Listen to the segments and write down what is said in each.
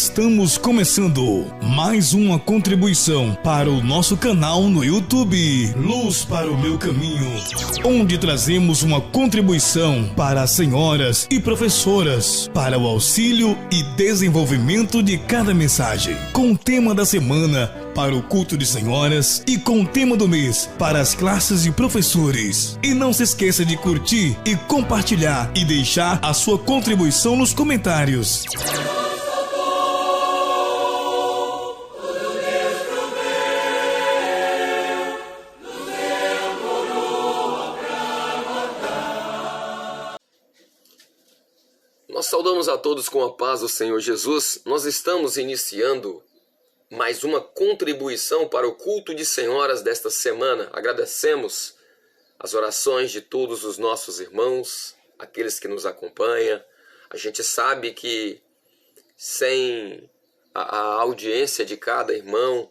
Estamos começando mais uma contribuição para o nosso canal no YouTube, Luz para o Meu Caminho, onde trazemos uma contribuição para as senhoras e professoras para o auxílio e desenvolvimento de cada mensagem, com o tema da semana para o culto de senhoras e com o tema do mês para as classes de professores. E não se esqueça de curtir e compartilhar e deixar a sua contribuição nos comentários. Nós saudamos a todos com a paz do Senhor Jesus. Nós estamos iniciando mais uma contribuição para o culto de senhoras desta semana. Agradecemos as orações de todos os nossos irmãos, aqueles que nos acompanham. A gente sabe que sem a audiência de cada irmão,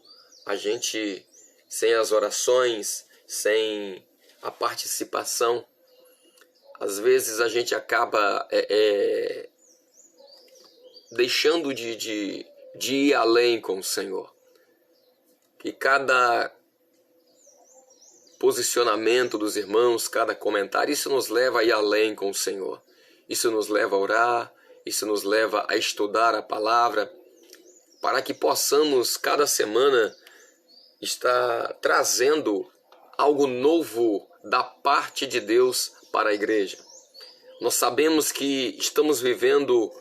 sem as orações, sem a participação, às vezes a gente acaba deixando de ir além com o Senhor. Que cada posicionamento dos irmãos, cada comentário, isso nos leva a ir além com o Senhor. Isso nos leva a orar, isso nos leva a estudar a palavra, para que possamos cada semana estar trazendo algo novo da parte de Deus para a igreja. Nós sabemos que estamos vivendo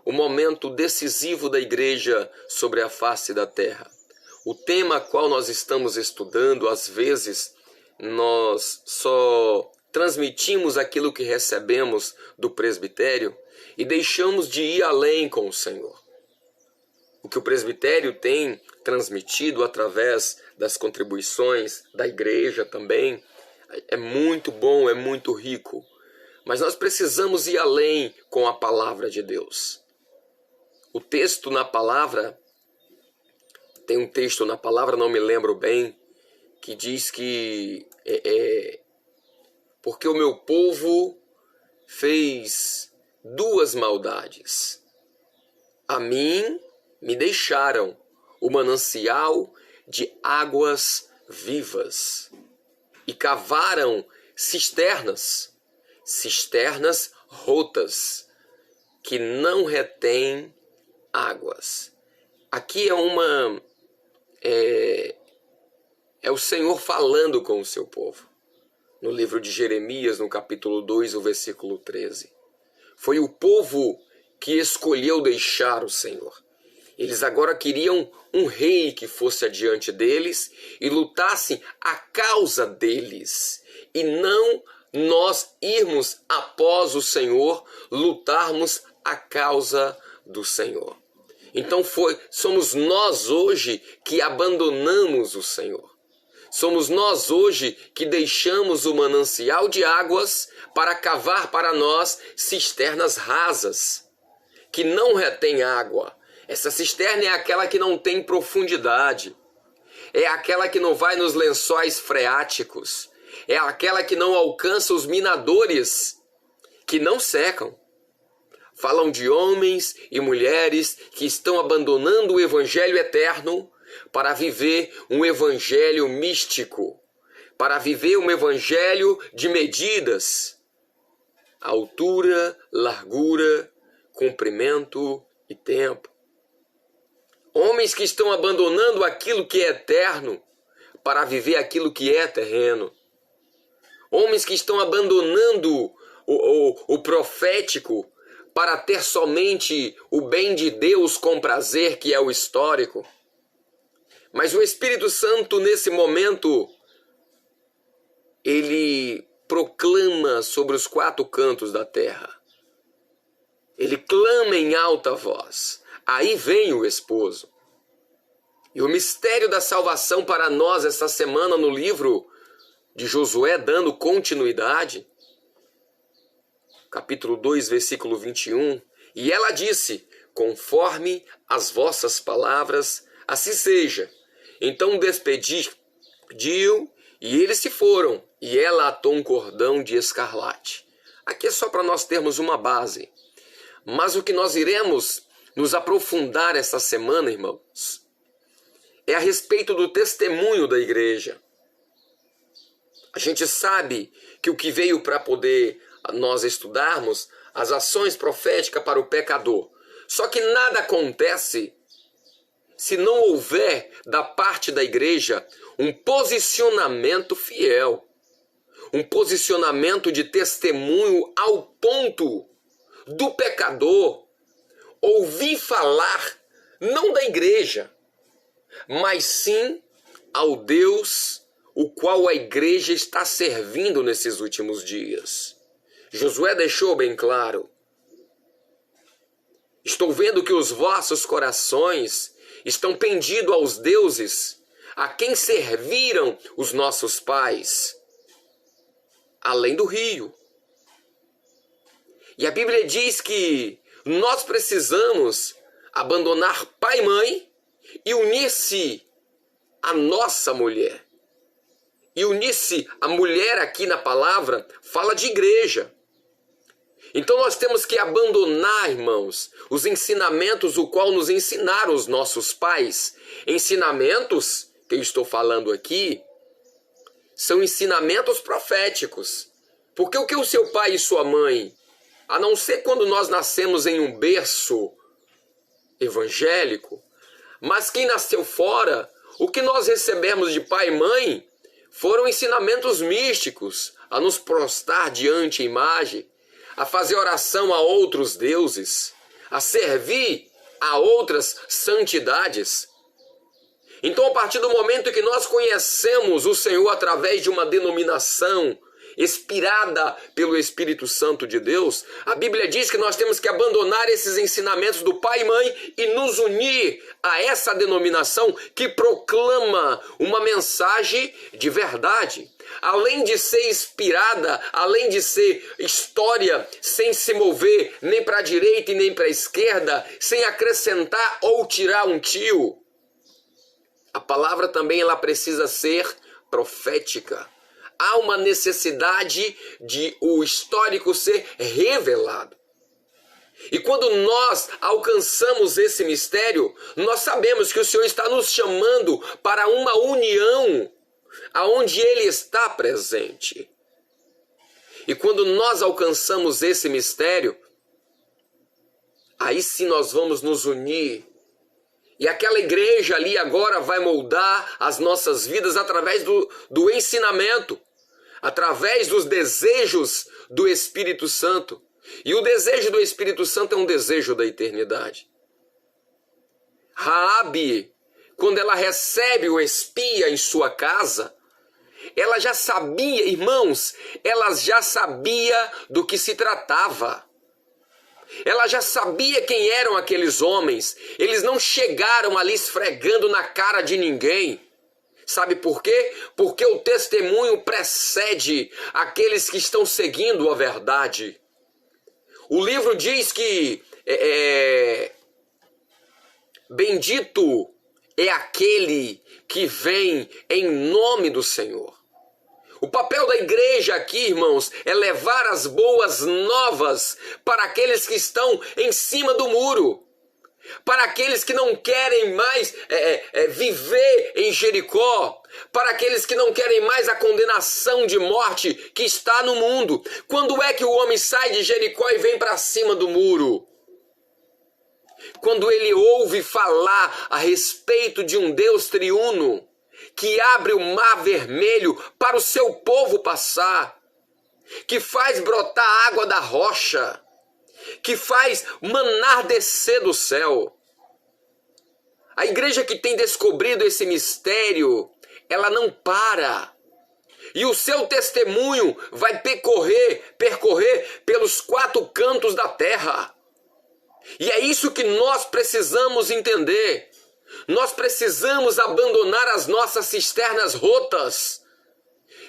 o momento decisivo da igreja sobre a face da terra. O tema a qual nós estamos estudando, às vezes, nós só transmitimos aquilo que recebemos do presbitério e deixamos de ir além com o Senhor. O que o presbitério tem transmitido através das contribuições da igreja também é muito bom, é muito rico. Mas nós precisamos ir além com a palavra de Deus. O texto na palavra, tem um texto na palavra, não me lembro bem, que diz que porque o meu povo fez duas maldades. A mim me deixaram o manancial de águas vivas e cavaram cisternas rotas que não retêm águas. Aqui é o Senhor falando com o seu povo. No livro de Jeremias, no capítulo 2, o versículo 13. Foi o povo que escolheu deixar o Senhor. Eles agora queriam um rei que fosse adiante deles e lutasse a causa deles. E não nós irmos após o Senhor, lutarmos a causa do Senhor. Então somos nós hoje que abandonamos o Senhor. Somos nós hoje que deixamos o manancial de águas para cavar para nós cisternas rasas, que não retém água. Essa cisterna é aquela que não tem profundidade. É aquela que não vai nos lençóis freáticos. É aquela que não alcança os minadores, que não secam. Falam de homens e mulheres que estão abandonando o evangelho eterno para viver um evangelho místico, para viver um evangelho de medidas, altura, largura, comprimento e tempo. Homens que estão abandonando aquilo que é eterno para viver aquilo que é terreno. Homens que estão abandonando o profético para ter somente o bem de Deus com prazer, que é o histórico. Mas o Espírito Santo, nesse momento, ele proclama sobre os quatro cantos da terra. Ele clama em alta voz. Aí vem o esposo. E o mistério da salvação para nós essa semana no livro de Josué, dando continuidade, capítulo 2, versículo 21, e ela disse, conforme as vossas palavras, assim seja. Então despediu e eles se foram, e ela atou um cordão de escarlate. Aqui é só para nós termos uma base. Mas o que nós iremos nos aprofundar essa semana, irmãos, é a respeito do testemunho da igreja. A gente sabe que o que veio para poder nós estudarmos as ações proféticas para o pecador. Só que nada acontece se não houver da parte da igreja um posicionamento fiel, um posicionamento de testemunho ao ponto do pecador ouvir falar não da igreja, mas sim ao Deus o qual a igreja está servindo nesses últimos dias. Josué deixou bem claro: estou vendo que os vossos corações estão pendidos aos deuses a quem serviram os nossos pais, além do rio. E a Bíblia diz que nós precisamos abandonar pai e mãe e unir-se à nossa mulher. E unir-se a mulher aqui na palavra fala de igreja. Então nós temos que abandonar, irmãos, os ensinamentos o qual nos ensinaram os nossos pais. Ensinamentos que eu estou falando aqui são ensinamentos proféticos. Porque o que o seu pai e sua mãe, a não ser quando nós nascemos em um berço evangélico, mas quem nasceu fora, o que nós recebemos de pai e mãe foram ensinamentos místicos, a nos prostrar diante a imagem, a fazer oração a outros deuses, a servir a outras santidades. Então, a partir do momento que nós conhecemos o Senhor através de uma denominação inspirada pelo Espírito Santo de Deus, a Bíblia diz que nós temos que abandonar esses ensinamentos do pai e mãe e nos unir a essa denominação que proclama uma mensagem de verdade. Além de ser inspirada, além de ser história sem se mover nem para a direita e nem para a esquerda, sem acrescentar ou tirar um tio, a palavra também ela precisa ser profética. Há uma necessidade de o histórico ser revelado. E quando nós alcançamos esse mistério, nós sabemos que o Senhor está nos chamando para uma união aonde Ele está presente. E quando nós alcançamos esse mistério, aí sim nós vamos nos unir. E aquela igreja ali agora vai moldar as nossas vidas através do ensinamento, através dos desejos do Espírito Santo. E o desejo do Espírito Santo é um desejo da eternidade. Raabe, quando ela recebe o espia em sua casa, ela já sabia, irmãos, ela já sabia do que se tratava. Ela já sabia quem eram aqueles homens. Eles não chegaram ali esfregando na cara de ninguém. Sabe por quê? Porque o testemunho precede aqueles que estão seguindo a verdade. O livro diz que bendito é aquele que vem em nome do Senhor. O papel da igreja aqui, irmãos, é levar as boas novas para aqueles que estão em cima do muro. Para aqueles que não querem mais viver em Jericó. Para aqueles que não querem mais a condenação de morte que está no mundo. Quando é que o homem sai de Jericó e vem para cima do muro? Quando ele ouve falar a respeito de um Deus triuno que abre o mar vermelho para o seu povo passar, que faz brotar água da rocha, que faz manar descer do céu. A igreja que tem descobrido esse mistério, ela não para. E o seu testemunho vai percorrer pelos 4 cantos da terra. E é isso que nós precisamos entender. Nós precisamos abandonar as nossas cisternas rotas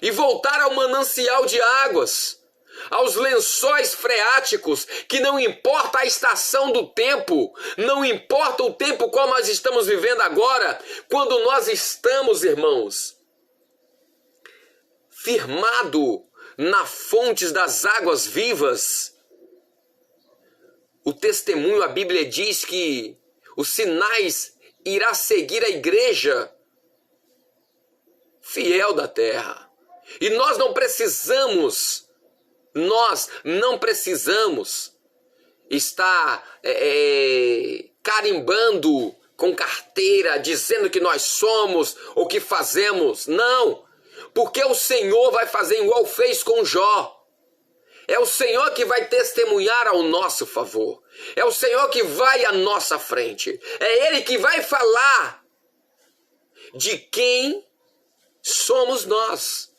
e voltar ao manancial de águas, aos lençóis freáticos, que não importa a estação do tempo, não importa o tempo qual nós estamos vivendo agora, quando nós estamos, irmãos, firmado nas fontes das águas vivas, o testemunho, a Bíblia diz que os sinais irá seguir a igreja fiel da terra. E nós não precisamos estar carimbando com carteira, dizendo que nós somos ou que fazemos. Não, porque o Senhor vai fazer igual fez com Jó. É o Senhor que vai testemunhar ao nosso favor. É o Senhor que vai à nossa frente. É Ele que vai falar de quem somos nós.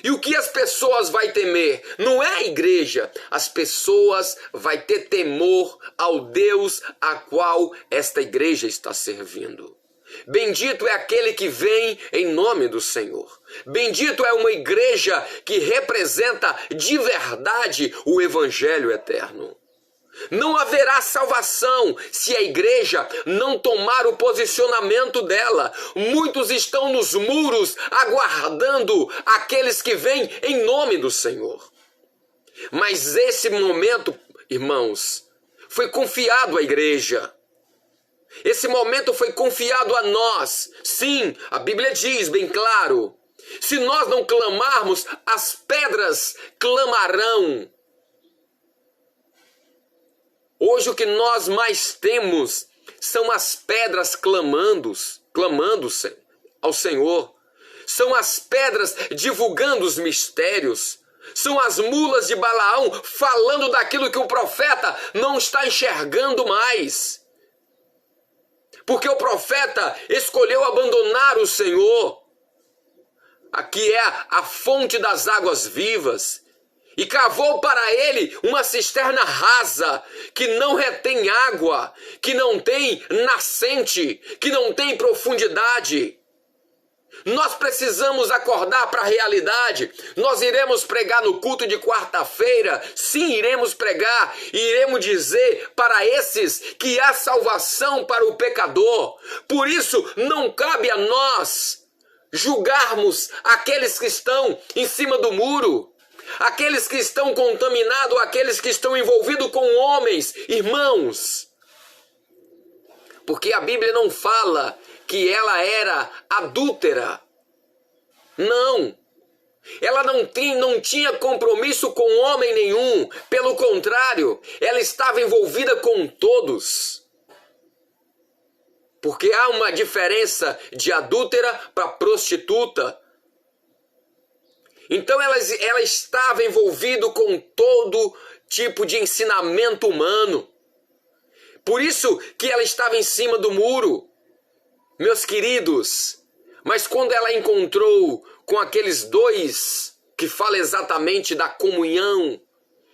E o que as pessoas vão temer? Não é a igreja. As pessoas vão ter temor ao Deus a qual esta igreja está servindo. Bendito é aquele que vem em nome do Senhor. Bendito é uma igreja que representa de verdade o Evangelho eterno. Não haverá salvação se a igreja não tomar o posicionamento dela. Muitos estão nos muros aguardando aqueles que vêm em nome do Senhor. Mas esse momento, irmãos, foi confiado à igreja. Esse momento foi confiado a nós. Sim, a Bíblia diz bem claro: se nós não clamarmos, as pedras clamarão. Hoje o que nós mais temos são as pedras clamando ao Senhor. São as pedras divulgando os mistérios. São as mulas de Balaão falando daquilo que o profeta não está enxergando mais. Porque o profeta escolheu abandonar o Senhor, aqui é a fonte das águas vivas, e cavou para ele uma cisterna rasa, que não retém água, que não tem nascente, que não tem profundidade. Nós precisamos acordar para a realidade. Nós iremos pregar no culto de quarta-feira. Sim, iremos pregar e iremos dizer para esses que há salvação para o pecador. Por isso, não cabe a nós julgarmos aqueles que estão em cima do muro, aqueles que estão contaminados, aqueles que estão envolvidos com homens, irmãos. Porque a Bíblia não fala que ela era adúltera. Não. Ela não tinha compromisso com homem nenhum. Pelo contrário, ela estava envolvida com todos. Porque há uma diferença de adúltera para prostituta. Então ela estava envolvida com todo tipo de ensinamento humano. Por isso que ela estava em cima do muro. Meus queridos, mas quando ela encontrou com aqueles dois que falam exatamente da comunhão,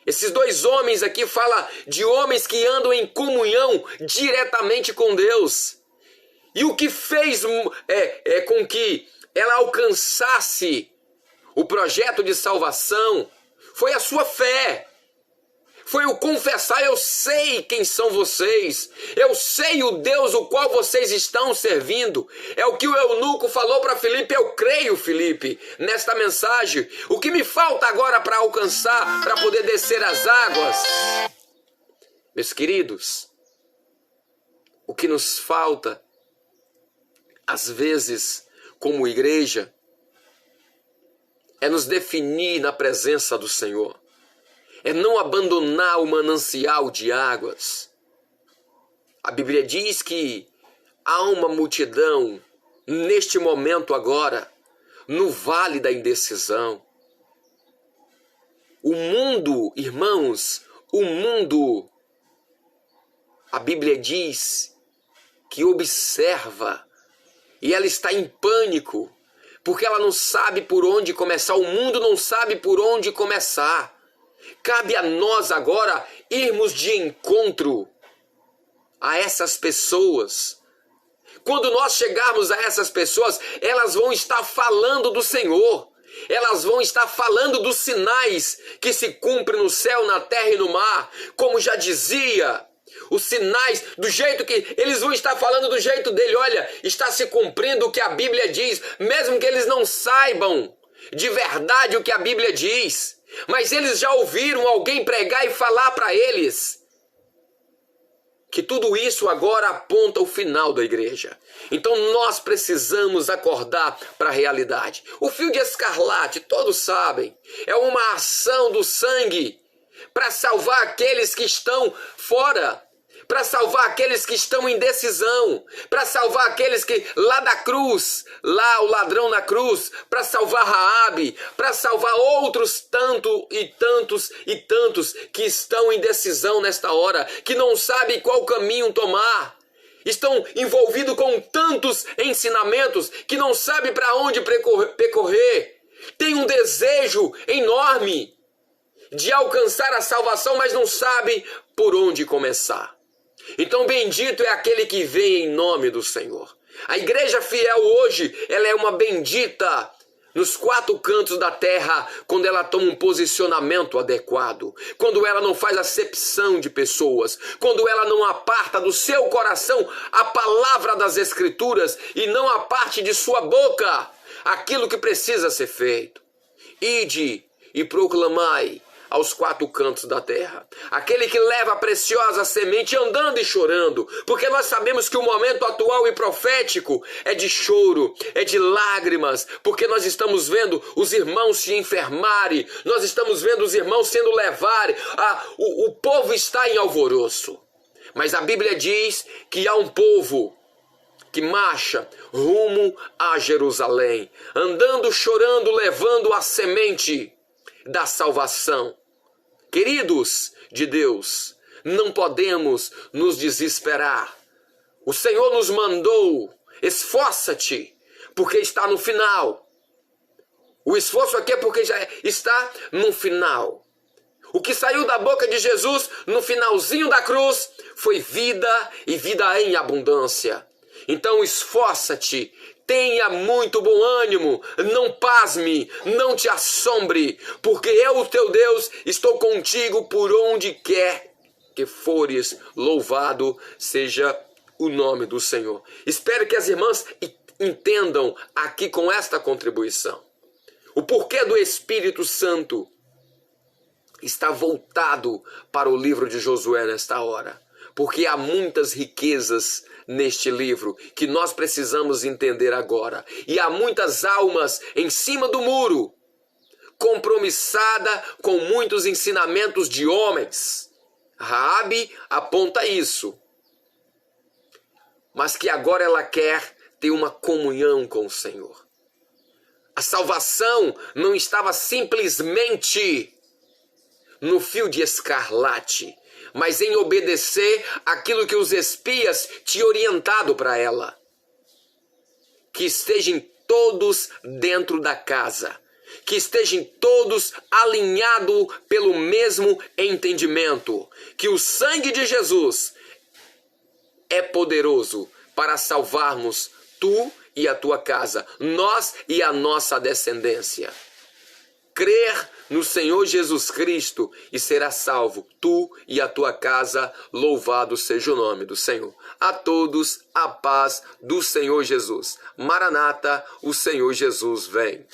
esses dois homens aqui falam de homens que andam em comunhão diretamente com Deus. E o que fez com que ela alcançasse o projeto de salvação foi a sua fé. Foi o confessar: eu sei quem são vocês, eu sei o Deus o qual vocês estão servindo. É o que o eunuco falou para Filipe: eu creio, Filipe, nesta mensagem. O que me falta agora para alcançar, para poder descer as águas? Meus queridos, o que nos falta, às vezes, como igreja, é nos definir na presença do Senhor. É não abandonar o manancial de águas. A Bíblia diz que há uma multidão, neste momento agora, no vale da indecisão. O mundo, irmãos, a Bíblia diz que observa, e ela está em pânico, porque ela não sabe por onde começar. O mundo não sabe por onde começar. Cabe a nós agora irmos de encontro a essas pessoas. Quando nós chegarmos a essas pessoas, elas vão estar falando do Senhor. Elas vão estar falando dos sinais que se cumprem no céu, na terra e no mar. Como já dizia, os sinais, do jeito que eles vão estar falando do jeito dele. Olha, está se cumprindo o que a Bíblia diz, mesmo que eles não saibam de verdade o que a Bíblia diz. Mas eles já ouviram alguém pregar e falar para eles. que tudo isso agora aponta o final da igreja. Então nós precisamos acordar para a realidade. O fio de escarlate, todos sabem, é uma ação do sangue para salvar aqueles que estão fora, para salvar aqueles que estão em decisão, para salvar aqueles que lá da cruz, lá o ladrão na cruz, para salvar Raabe, para salvar outros tantos que estão em decisão nesta hora, que não sabem qual caminho tomar, estão envolvidos com tantos ensinamentos que não sabem para onde percorrer, tem um desejo enorme de alcançar a salvação, mas não sabem por onde começar. Então bendito é aquele que vem em nome do Senhor. A igreja fiel hoje, ela é uma bendita nos 4 cantos da terra, quando ela toma um posicionamento adequado, quando ela não faz acepção de pessoas, quando ela não aparta do seu coração a palavra das Escrituras e não aparte de sua boca aquilo que precisa ser feito. Ide e proclamai aos 4 cantos da terra. Aquele que leva a preciosa semente andando e chorando, porque nós sabemos que o momento atual e profético é de choro, é de lágrimas, porque nós estamos vendo os irmãos se enfermarem, nós estamos vendo os irmãos sendo levados, o povo está em alvoroço. Mas a Bíblia diz que há um povo que marcha rumo a Jerusalém, andando, chorando, levando a semente da salvação. Queridos de Deus, não podemos nos desesperar. O Senhor nos mandou, esforça-te, porque está no final. O esforço aqui é porque já está no final. O que saiu da boca de Jesus no finalzinho da cruz foi vida e vida em abundância. Então esforça-te, tenha muito bom ânimo, não pasme, não te assombre, porque eu, o teu Deus, estou contigo por onde quer que fores. Louvado seja o nome do Senhor. Espero que as irmãs entendam aqui com esta contribuição o porquê do Espírito Santo está voltado para o livro de Josué nesta hora. Porque há muitas riquezas neste livro que nós precisamos entender agora. E há muitas almas em cima do muro, compromissada com muitos ensinamentos de homens. Raabe aponta isso. Mas que agora ela quer ter uma comunhão com o Senhor. A salvação não estava simplesmente no fio de escarlate, mas em obedecer aquilo que os espias tinham orientado para ela. Que estejam todos dentro da casa, que estejam todos alinhados pelo mesmo entendimento, que o sangue de Jesus é poderoso para salvarmos tu e a tua casa, nós e a nossa descendência. Crer no Senhor Jesus Cristo e será salvo, tu e a tua casa, louvado seja o nome do Senhor. A todos a paz do Senhor Jesus. Maranata, o Senhor Jesus vem.